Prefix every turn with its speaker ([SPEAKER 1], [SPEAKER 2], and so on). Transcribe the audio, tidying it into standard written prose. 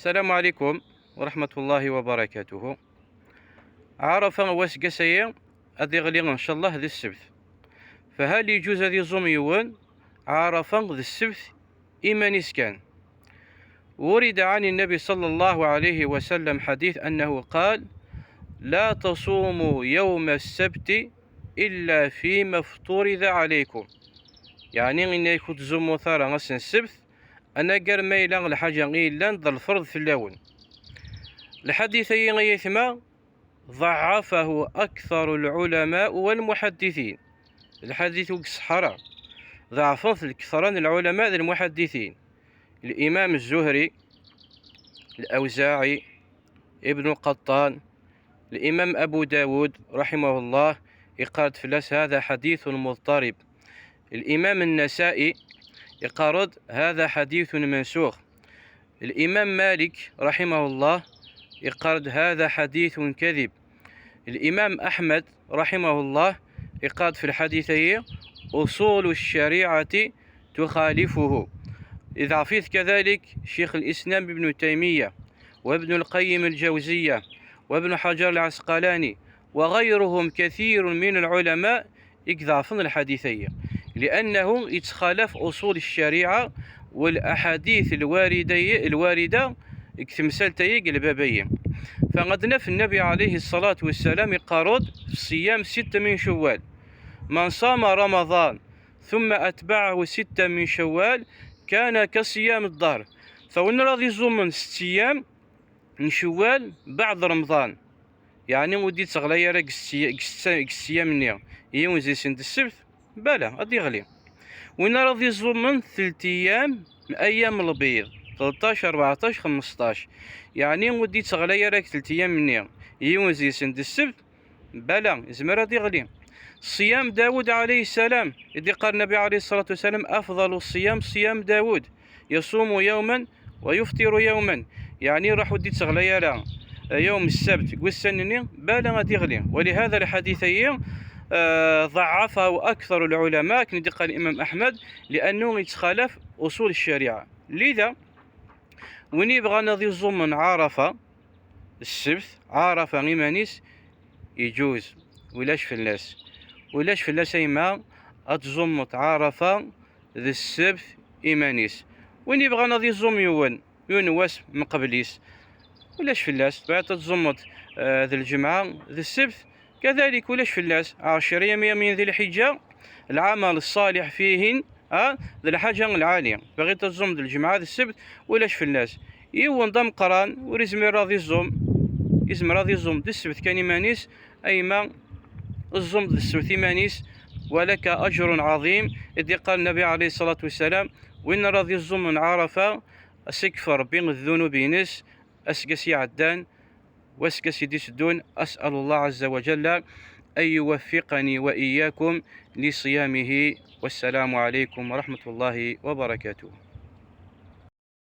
[SPEAKER 1] السلام عليكم ورحمة الله وبركاته. عرفة واش قسيا هذي غلي إن شاء الله ذي السبت، فهل يجوز هذي زوميون عرفة ذي السبت إيمانيس كان؟ ورد عن النبي صلى الله عليه وسلم حديث أنه قال: لا تصوموا يوم السبت إلا فيما افترض عليكم. يعني إن يكون تزوموا ثارة غسن السبت أنا قر ميلا الحاجة إلا ذا الفرض في اللون. الحديث يثمى ضعفه أكثر العلماء والمحدثين. الحديث صحراء ضعفه الكثران العلماء المحدثين: الإمام الزهري، الأوزاعي، ابن قطان، الإمام أبو داود رحمه الله يقارد فلاس هذا حديث مضطرب. الإمام النسائي يقارد هذا حديث منسوخ. الإمام مالك رحمه الله يقارد هذا حديث كذب. الإمام أحمد رحمه الله يقارد في الحديثية أصول الشريعة تخالفه. إذا عفيت كذلك شيخ الإسلام ابن تيمية وابن القيم الجوزية وابن حجر العسقلاني وغيرهم كثير من العلماء يضعفون الحديثية، لأنه يتخالف أصول الشريعة والأحاديث الواردة كتمثالتي البابية. فغدنا في النبي عليه الصلاة والسلام يقارد في صيام 6 من شوال: من صام رمضان ثم أتبعه 6 من شوال كان كصيام الدهر. فون راضي يزوم 6 أيام من شوال بعد رمضان، يعني ودي تغلى راك الصيام مني يوم زي سند السبت بلا غادي يغلي. وين راضي يزوم من 3 أيام من أيام البيض 13 14 15، يعني ودي تغلى راك 3 أيام مني يوم زي سند السبت بلا زمر غادي يغلي. صيام داود عليه السلام إذ قال النبي عليه الصلاة والسلام: أفضل الصيام صيام داود يصوم يوما ويفطر يوما، يعني راح ودي تغلى راه يوم السبت والسنني بالا غادي يغلي. ولهذا الحديثية ضعفه أكثر العلماء كما قال الإمام أحمد، لأنه يتخالف أصول الشريعة. لذا وين يبغى ناضي الزمن عرفة السبت عرفة غيمانيس يجوز، ولاش في الناس أيما أتزمت عرفة ذي السبت إيمانيس. وين يبغى ناضي الزم يونواس من قبليس ولاش في الناس بعد تزمت ذي الجمعة ذي السبت كذلك. ولاش في الناس 10 أيام من ذي الحجة العمل الصالح فيهن ذي الحاجة العالية باغي تزم ذي الجمعة ذي السبت. ولاش في الناس يوضم قران وريزمير راضي الزم يزم راضي الزم ذي السبت كان إيمانيس أيما الزم ذي السبت إيمانيس ولك أجر عظيم. إذ قال النبي عليه الصلاة والسلام: وإن راضي الزم من عرفة أسكفر بين الذنوب نس أسقسي عدان واسقسي دي سدون. أسأل الله عز وجل أن يوفقني وإياكم لصيامه. والسلام عليكم ورحمة الله وبركاته.